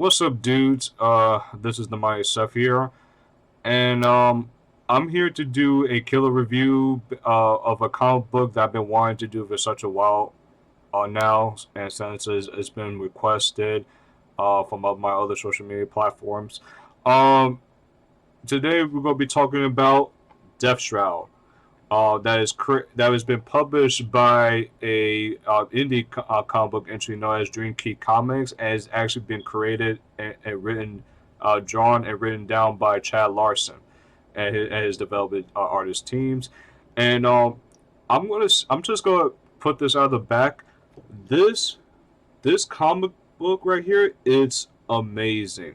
What's up, dudes? This is the Mr here, and I'm here to do a killer review of a comic book that I've been wanting to do for such a while now, and since it's been requested from my other social media platforms. Um, Today we're going to be talking about Deathshroud. That has been published by a comic book entry known as Dreamkey Comics, and has actually been created and written, drawn and written down by Chad Larson and his development artist teams. And I'm just gonna put this out of the back. This this comic book right here, it's amazing.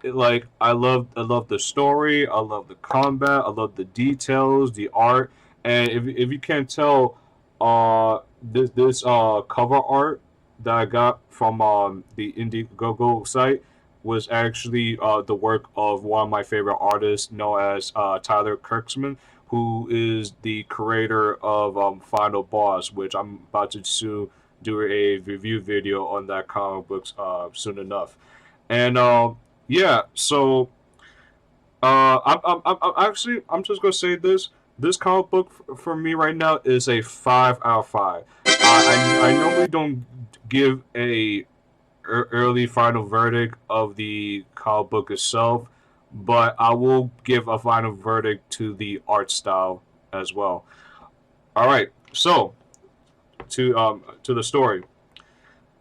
Like I love the story, I love the combat, I love the details, the art, and if you can't tell, this cover art that I got from the Indiegogo site was actually the work of one of my favorite artists, known as Tyler Kirksman, who is the creator of Final Boss, which I'm about to do a review video on that comic books soon enough. And yeah, so I'm just gonna say this. This comic book for me right now is a 5 out of 5. I normally don't give a early final verdict of the comic book itself, but I will give a final verdict to the art style as well. All right, so to the story.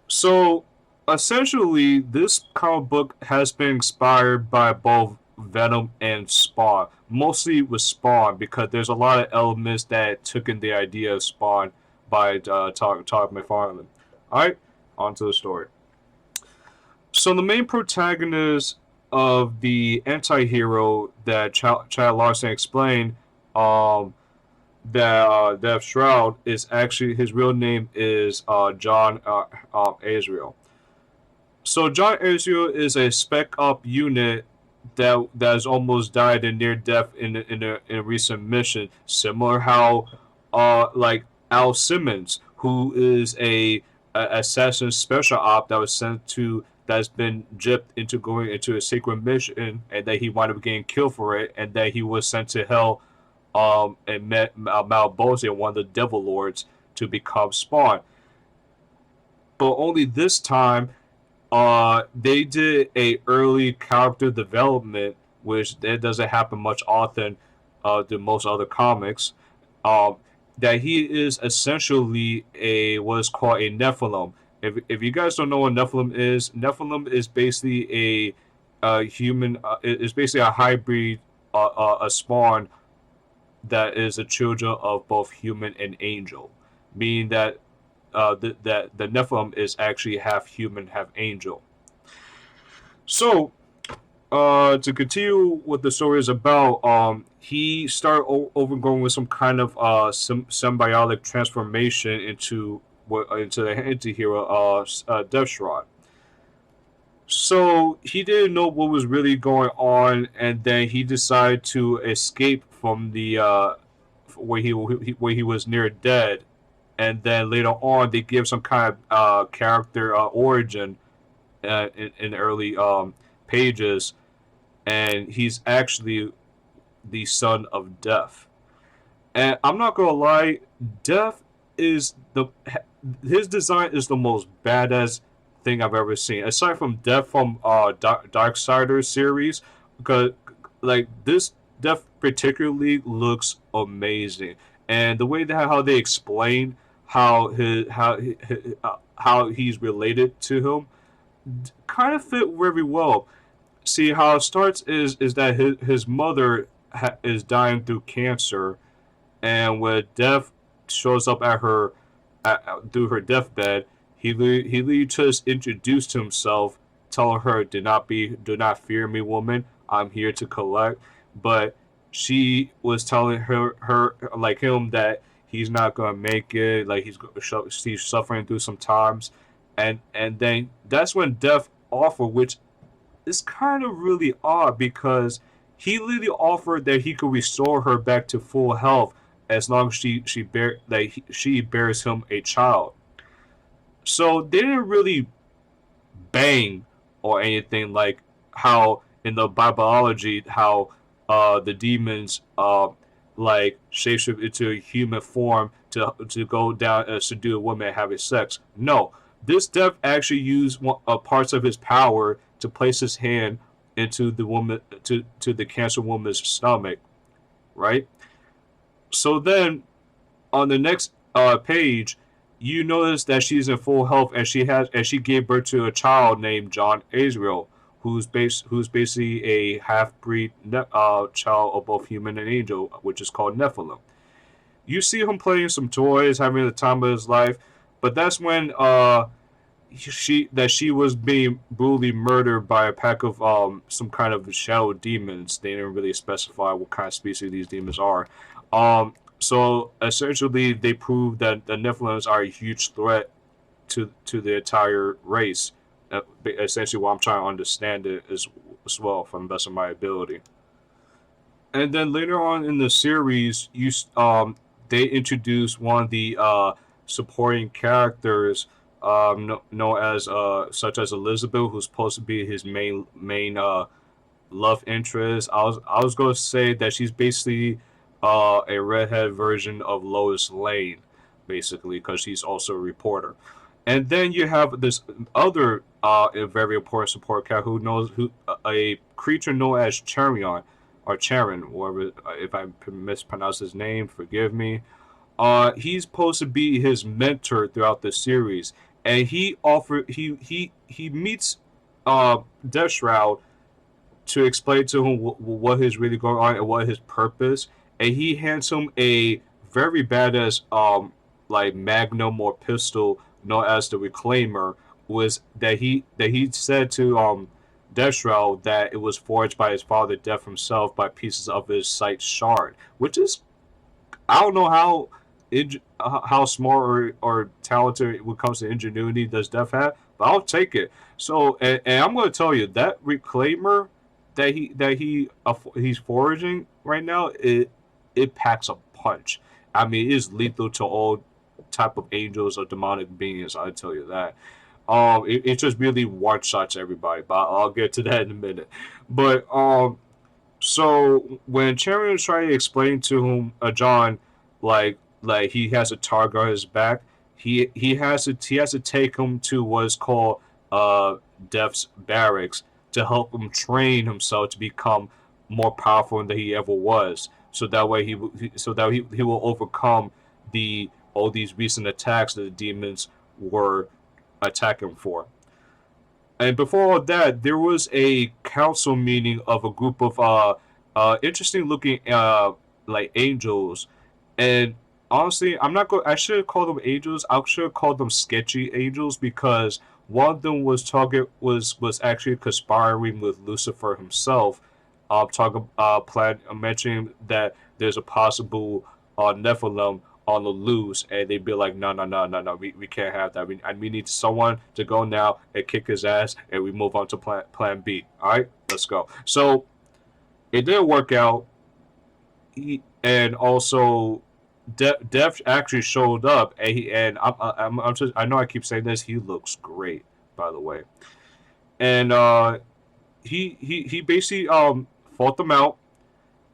So essentially, this comic book has been inspired by both Venom and Spawn, mostly with Spawn because there's a lot of elements that took in the idea of Spawn by Todd McFarlane. All right, on to the story. So the main protagonist of the anti-hero that Chad Larson explained, um, that Deathshroud is actually his real name is John Azrael. So John Azrael is a spec up unit that has almost died in near death in a recent mission, similar how like Al Simmons, who is a assassin special op that was sent to that's been gypped into going into a secret mission, and that he wound up getting killed for it, and that he was sent to hell and met Malbozian, one of the Devil Lords, to become Spawn. But only this time, they did a early character development, which that doesn't happen much often than most other comics. Um, that he is essentially a what is called a Nephilim. If you guys don't know what Nephilim is basically a human. It's basically a hybrid, a spawn that is the children of both human and angel, meaning that that the Nephilim is actually half human, half angel. So, to continue what the story is about, he started overgoing with some kind of symbiotic transformation into the anti-hero, Deathshroud. So he didn't know what was really going on, and then he decided to escape from the where he was near dead, and then later on they give some kind of character origin in early pages, and he's actually the son of Death. And I'm not gonna lie, Death is the his design is the most badass thing I've ever seen, aside from Death from Darksider series, because like this Death particularly looks amazing, and the way that how they explain how he's related to him kind of fit very well. See how it starts is that his mother is dying through cancer, and when Death shows up at her through her deathbed, he literally just introduced himself, telling her, do not fear me, woman. I'm here to collect." But she was telling her like him that he's not gonna make it, like he's suffering through some times, and then that's when Death offered, which is kind of really odd because he literally offered that he could restore her back to full health as long as she bears him a child. So they didn't really bang or anything like how in the biology how the demons like shapeshift into a human form to go down and subdue a woman and have sex. No, this death actually used parts of his power to place his hand into the woman to the cancer woman's stomach, right? So then on the next page, you notice that she's in full health and she gave birth to a child named John Azrael, who's basically a half breed child of both human and angel, which is called Nephilim. You see him playing some toys, having the time of his life, but that's when she was being brutally murdered by a pack of some kind of shadow demons. They didn't really specify what kind of species these demons are. So essentially, they proved that the Nephilims are a huge threat to the entire race. Essentially, what I'm trying to understand it as well from the best of my ability. And then later on in the series, they introduced one of the supporting characters, known as such as Elizabeth, who's supposed to be his main love interest. I was going to say that she's basically a redhead version of Lois Lane, basically, because she's also a reporter. And then you have this other a very important support character who a creature known as Charion or Charon, whatever. If I mispronounce his name, forgive me. He's supposed to be his mentor throughout the series, and he meets Deathshroud to explain to him what is really going on and what his purpose. And he hands him a very badass like magnum or pistol known as the Reclaimer, was that he said to Deathshroud that it was forged by his father Death himself by pieces of his sight shard, which is, I don't know how smart or talented when it comes to ingenuity does Death have, but I'll take it. So and I'm going to tell you that Reclaimer that he's foraging right now, it packs a punch. I mean, it is lethal to all type of angels or demonic beings. I tell you that. It just really one shots everybody, but I'll get to that in a minute. But so when Charon was trying to explain to him, John, like he has a target on his back, he has to take him to what's called Death's barracks to help him train himself to become more powerful than he ever was. So that way he will overcome all these recent attacks that the demons were attacking for. And before all that, there was a council meeting of a group of interesting looking like angels. And honestly, I should have called them angels. I should have called them sketchy angels, because one of them was actually conspiring with Lucifer himself. Mentioning that there's a possible Nephilim on the loose, and they'd be like, no, we can't have that. We need someone to go now and kick his ass, and we move on to plan B. All right, let's go. So it didn't work out. And also Death actually showed up, and I know I keep saying this. He looks great, by the way, and he basically fought them out,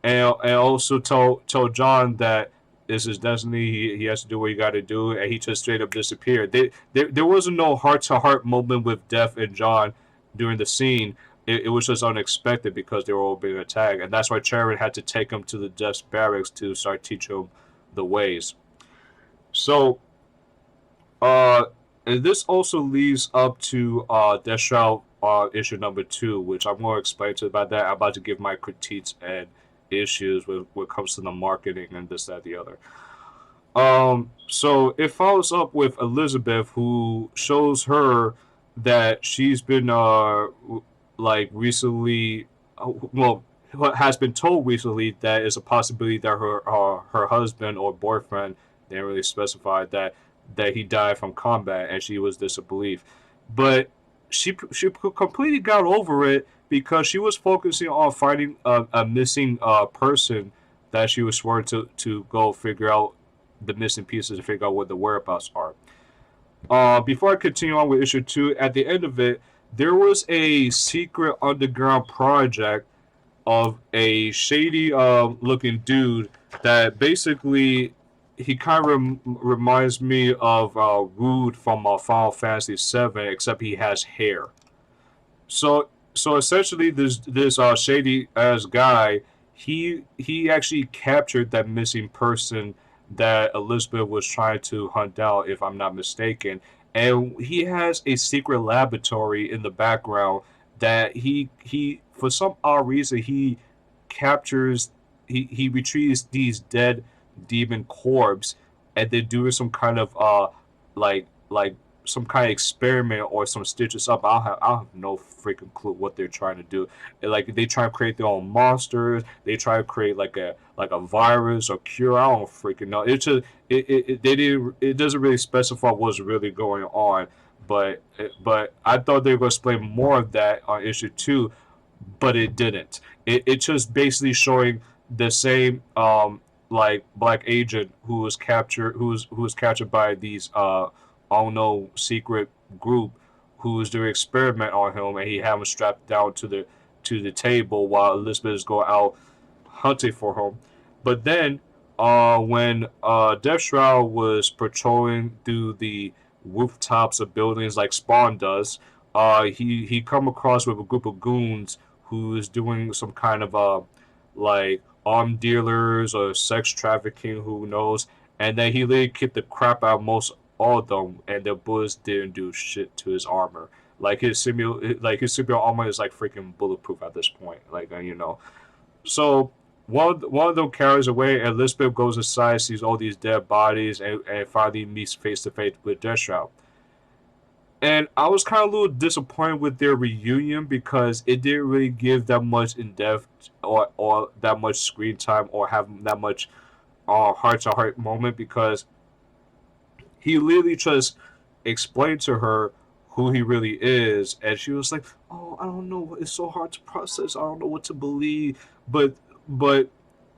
and also told John that this is destiny. He has to do what he got to do, and he just straight up disappeared. There wasn't no heart to heart moment with Death and John during the scene. It was just unexpected because they were all being attacked, and that's why Charon had to take him to the Death's barracks to start teaching him the ways. So, and this also leads up to Deathshroud issue number 2, which I'm going to explain to you about that. I'm about to give my critiques and issues when it comes to the marketing and this, that, the other. So it follows up with Elizabeth, who shows her that she's been recently, has been told recently that it's a possibility that her husband or boyfriend, they didn't really specify that he died from combat, and she was disbelief. But she completely got over it because she was focusing on finding a missing person that she was sworn to go figure out the missing pieces and figure out what the whereabouts are. Before I continue on with issue 2, at the end of it, there was a secret underground project of a shady looking dude that basically he kind of reminds me of Rude from Final Fantasy VII, except he has hair. So essentially, this shady ass guy, he actually captured that missing person that Elizabeth was trying to hunt down, if I'm not mistaken. And he has a secret laboratory in the background that he for some odd reason captures he retrieves these dead demon corpse, and they're doing some kind of like some kind of experiment or some stitches up. I'll have no freaking clue what they're trying to do. Like they try to create their own monsters. They try to create like a virus or cure. I don't freaking know. It's just they didn't. It doesn't really specify what's really going on. But I thought they were going to explain more of that on issue 2, but it didn't. It just basically showing the same like black agent who was captured by these I don't know secret group who was doing experiment on him, and he had him strapped down to the table while Elizabeth is going out hunting for him. But then when Deathshroud was patrolling through the rooftops of buildings like Spawn does, he come across with a group of goons who is doing some kind of like armed dealers or sex trafficking, who knows. And then he literally kicked the crap out of most all of them, and the bullets didn't do shit to his armor. Like his symbiote armor is like freaking bulletproof at this point. So one of them carries away, and Elizabeth goes inside, sees all these dead bodies, and finally meets face to face with Deathshroud. And I was kind of a little disappointed with their reunion because it didn't really give that much in depth or that much screen time or have that much heart to heart moment, because he literally just explained to her who he really is, and she was like, "Oh, I don't know. It's so hard to process. I don't know what to believe." But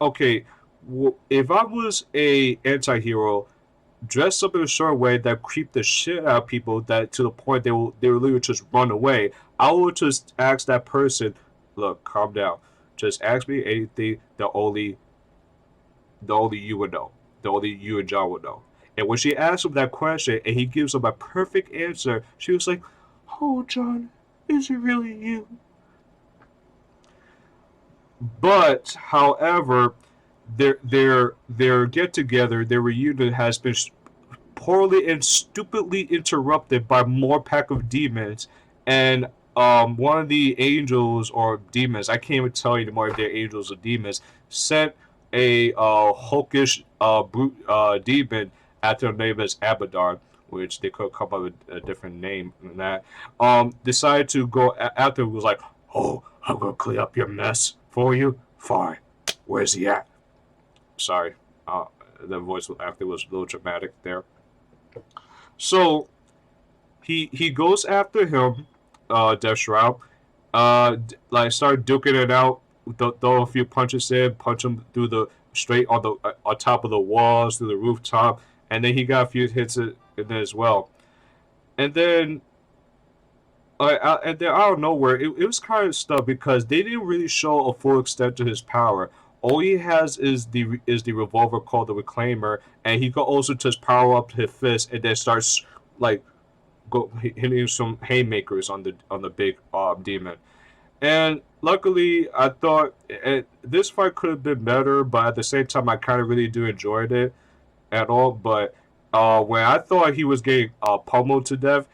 okay, if I was a anti-hero dressed up in a certain way that creeped the shit out of people, that to the point they will literally just run away, I would just ask that person, "Look, calm down. Just ask me anything the only you would know, the only you and John would know." And when she asked him that question and he gives him a perfect answer, she was like, "Oh, John, is it really you?" But, however, their get together, their reunion has been poorly and stupidly interrupted by more pack of demons, and one of the angels or demons, I can't even tell you anymore if they're angels or demons, sent a hulkish brute demon after the name is Abaddon, which they could come up with a different name than that. Decided to go after. Was like, "Oh, I'm gonna clean up your mess for you. Fine. Where's he at?" Sorry, the voice actor was a little dramatic there. So he goes after him, Death Shroud. Like start duking it out, throw a few punches in, punch him through the straight on top of the walls, through the rooftop, and then he got a few hits in there as well. And then out of nowhere, it was kind of stuff because they didn't really show a full extent to his power. All he has is the revolver called the Reclaimer, and he can also just power up his fist and then starts like go hitting some haymakers on the big demon. And luckily, I thought this fight could have been better, but at the same time, I kind of really do enjoyed it at all. But when I thought he was getting pummeled to death,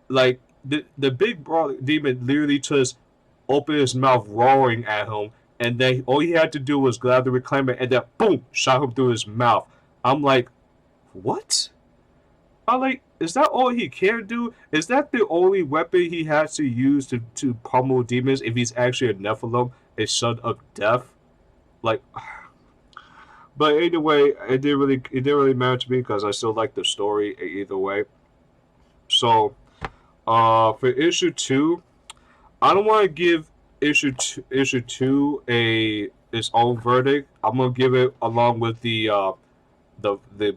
like the big broad demon literally just opened his mouth roaring at him, and then all he had to do was grab the reclaimer and then boom, shot him through his mouth. I'm like, what? I'm like, is that all he can do? Is that the only weapon he has to use to pummel demons if he's actually a Nephilim, a son of death? Like, but anyway, it didn't really matter to me because I still like the story either way. So, for issue 2, I don't want to give issue 2 its own verdict. I'm gonna give it along with the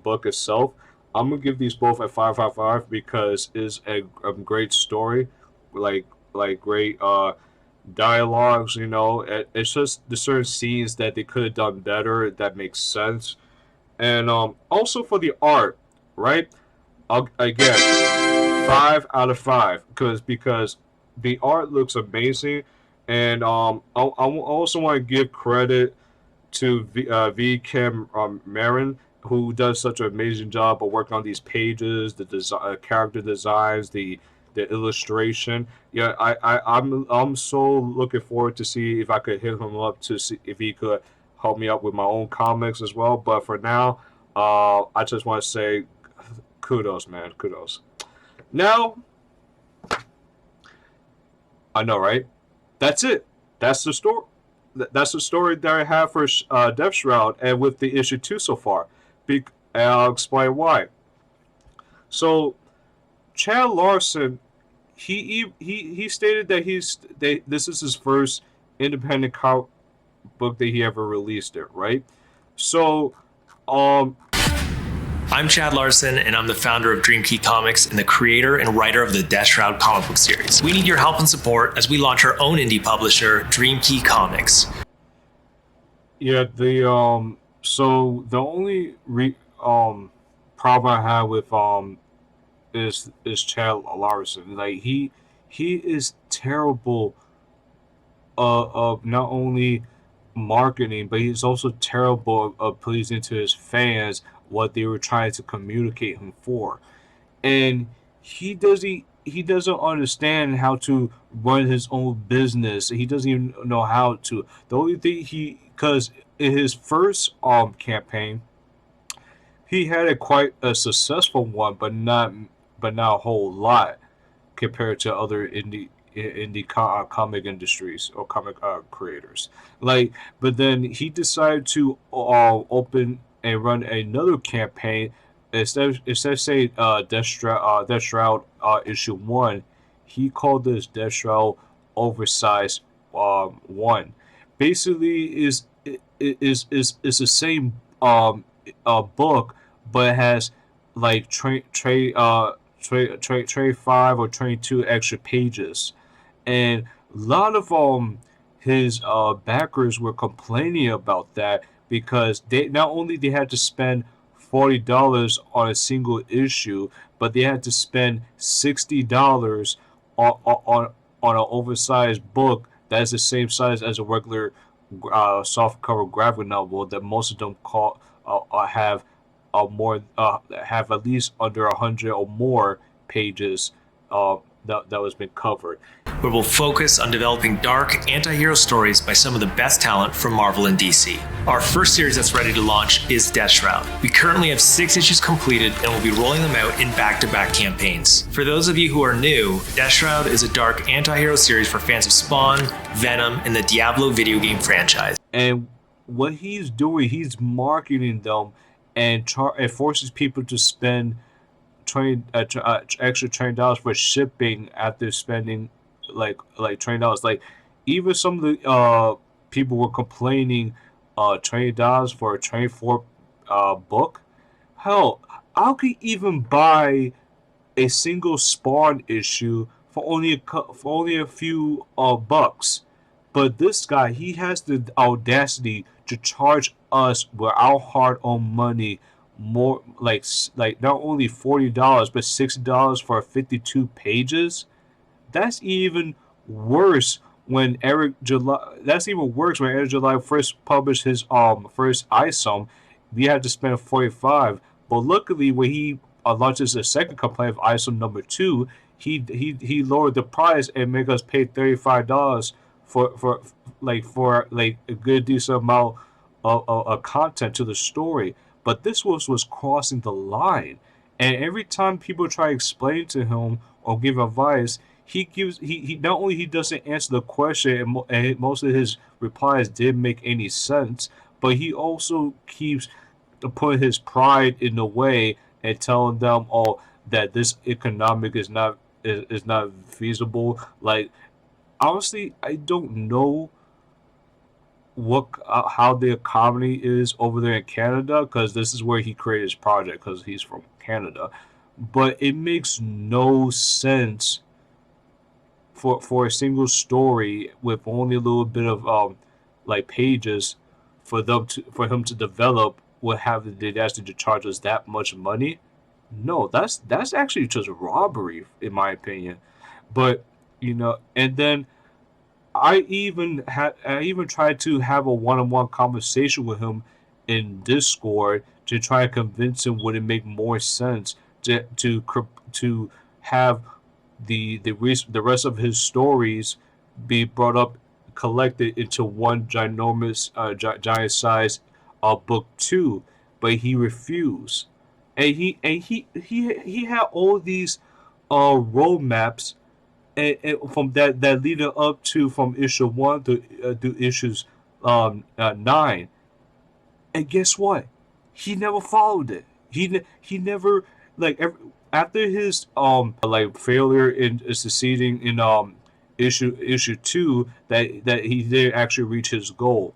book itself. I'm gonna give these both a 5/5 because it's a great story. Like great dialogues. You know, it's just the certain scenes that they could have done better that makes sense. And also for the art, right? Again, 5 out of 5 because the art looks amazing, and I also want to give credit to V Kim Meron, who does such an amazing job of working on these pages, the character designs, the illustration. Yeah, I'm so looking forward to see if I could hit him up to see if he could help me out with my own comics as well. But for now, I just want to say kudos, man, kudos. Now, I know, right? That's it. That's the story. That's the story that I have for Deathshroud, and with the issue 2 so far. And I'll explain why. So, Chad Larson, he stated that this is his first independent comic book that he ever released. It right. So, I'm Chad Larson, and I'm the founder of Dreamkey Comics and the creator and writer of the Deathshroud comic book series. We need your help and support as we launch our own indie publisher, Dreamkey Comics. Yeah, so the only problem I have with is Chad Larson. Like he is terrible of not only marketing, but he's also terrible of pleasing to his fans what they were trying to communicate him for. And he doesn't understand how to run his own business. He doesn't even know how to. The only thing because in his first campaign, he had a quite a successful one, but not a whole lot compared to other comic industries or comic creators. Like, but then he decided to open and run another campaign instead of saying Deathshroud issue 1. He called this Deathshroud oversized 1. Basically, is the same book, but it has like trade 5 or 22 extra pages, and a lot of his backers were complaining about that because they not only they had to spend $40 on a single issue, but they had to spend $60 on an oversized book that is the same size as a regular softcover graphic novel that most of them have more have at least under 100 or more pages that was been covered. Where we'll focus on developing dark anti-hero stories by some of the best talent from Marvel and DC. Our first series that's ready to launch is Deathshroud. We currently have 6 issues completed and we'll be rolling them out in back-to-back campaigns. For those of you who are new, Deathshroud is a dark anti-hero series for fans of Spawn, Venom, and the Diablo video game franchise. And what he's doing, he's marketing them and forces people to spend extra $20 for shipping after spending like $20. Like, even some of the people were complaining $20 for a 24 book. Hell, I could even buy a single Spawn issue for only a few bucks. But this guy, he has the audacity to charge us with our hard-earned money more, like not only $40 but $60 for 52 pages. That's even worse when Eric July. That's even worse when Eric July first published his first ISOM. We had to spend $45. But luckily, when he launches a second complaint of ISOM number 2, he lowered the price and make us pay $35 for a good decent amount of content to the story. But this was crossing the line, and every time people try to explain to him or give advice, he not only he doesn't answer the question, and most of his replies didn't make any sense, but he also keeps putting his pride in the way and telling them that this economic is not feasible. Like, honestly, I don't know how the economy is over there in Canada, because this is where he created his project, because he's from Canada. But it makes no sense for a single story with only a little bit of like pages for him to develop would have the audacity to charge us that much money. No, that's actually just robbery in my opinion. But and then I even tried to have a one-on-one conversation with him in Discord to try and convince him would it make more sense to have the rest of his stories be brought up, collected into one ginormous giant size book two, but he refused, and he had all these roadmaps and from that leading up to from issue one to issues 9, and guess what? He never followed it. He never after his like failure in succeeding in issue 2 that he did actually reach his goal.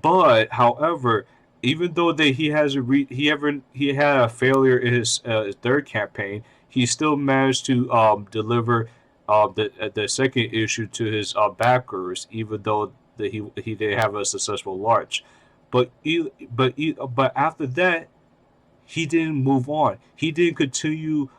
But however, even though that he had a failure in his third campaign, he still managed to deliver the second issue to his backers, even though that he didn't have a successful launch. But after that, he didn't move on. He didn't continue.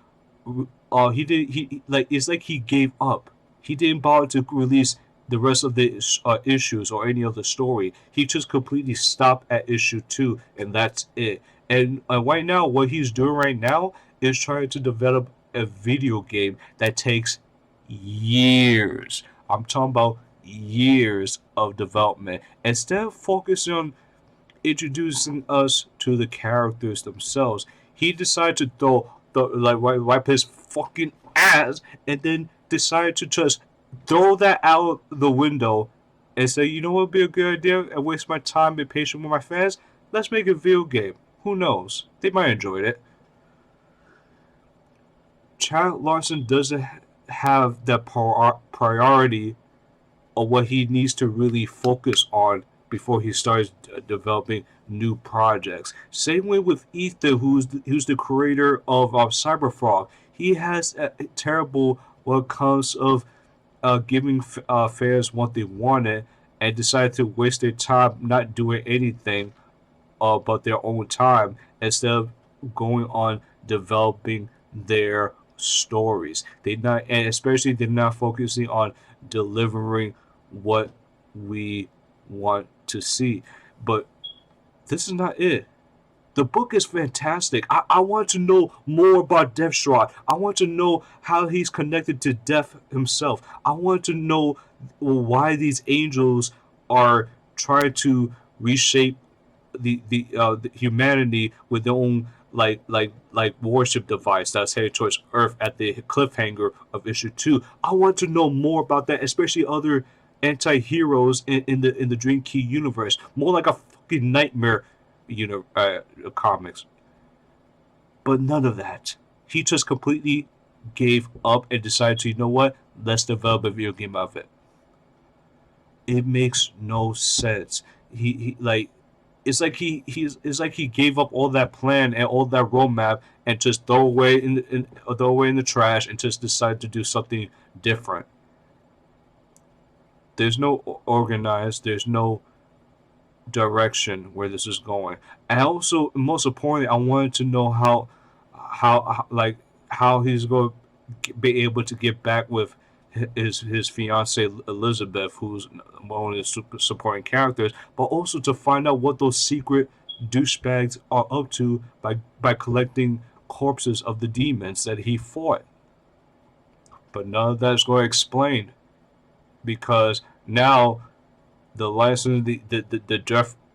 It's like he gave up. He didn't bother to release the rest of the issues or any other story. He just completely stopped at issue 2, and that's it. And right now, what he's doing right now is trying to develop a video game that takes years. I'm talking about years of development. Instead of focusing on introducing us to the characters themselves, he decided to wipe his fucking ass and then decided to just throw that out the window and say, you know what would be a good idea? And waste my time, be patient with my fans. Let's make a video game. Who knows? They might enjoy it. Chad Larson doesn't have the priority of what he needs to really focus on before he starts developing new projects. Same way with Ethan, who's the creator of Cyberfrog. He has a terrible when it comes of giving fans what they wanted, and decided to waste their time not doing anything about their own time instead of going on developing their stories. And especially they're not focusing on delivering what we want to see. But this is not it. The book is fantastic. I want to know more about Deathshroud. I want to know how he's connected to Death himself. I want to know why these angels are trying to reshape the humanity with their own like worship device that's headed towards Earth at the cliffhanger of issue 2. I want to know more about that, especially other anti-heroes in the Dream Key universe. More like a fucking nightmare comics. But none of that. He just completely gave up and decided to, you know what? Let's develop a video game of it. It makes no sense. It's like he gave up all that plan and all that roadmap and just throw away in the trash and just decided to do something different. There's no organized. There's no direction where this is going. And also, most importantly, I wanted to know how he's going to be able to get back with his fiancee Elizabeth, who's one of his supporting characters, but also to find out what those secret douchebags are up to by collecting corpses of the demons that he fought. But none of that's going to explain, because now the license, the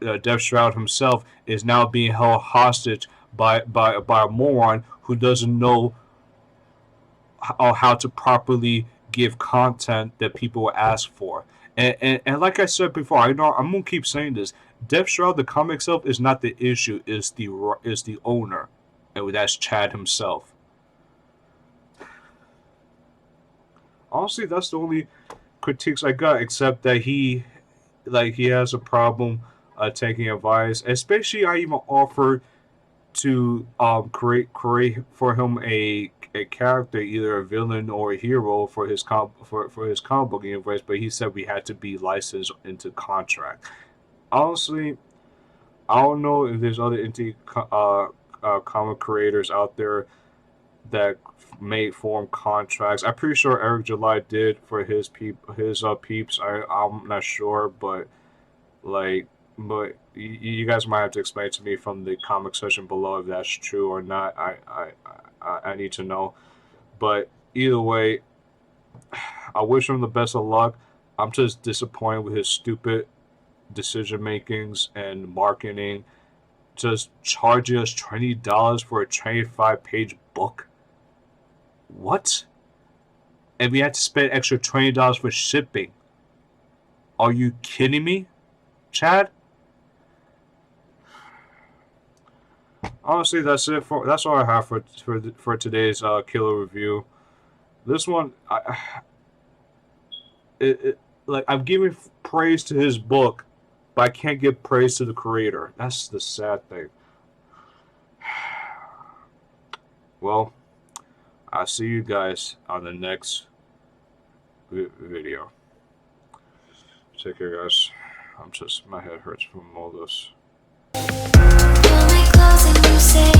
Deathshroud himself is now being held hostage by a moron who doesn't know how to properly give content that people ask for. And like I said before, I know I'm gonna keep saying this. Deathshroud, the comic itself, is not the issue. Is the owner, and that's Chad himself. Honestly, that's the only critiques I got, except that he has a problem taking advice. Especially, I even offered to create for him a character, either a villain or a hero for his for his comic book universe, but he said we had to be licensed into contract. Honestly, I don't know if there's other indie comic creators out there that may form contracts. I'm pretty sure Eric July did for his peeps. I'm not sure, but like, but you guys might have to explain to me from the comic section below if that's true or not. I need to know. But either way, I wish him the best of luck. I'm just disappointed with his stupid decision makings and marketing. Just charging us $20 for a 25-page book. What? And we had to spend extra $20 for shipping. Are you kidding me, Chad? Honestly, that's all I have for today's KILA review. This one, like, I'm giving praise to his book, but I can't give praise to the creator. That's the sad thing. Well, I'll see you guys on the next video. Take care, guys. My head hurts from all this. Pull me close and you say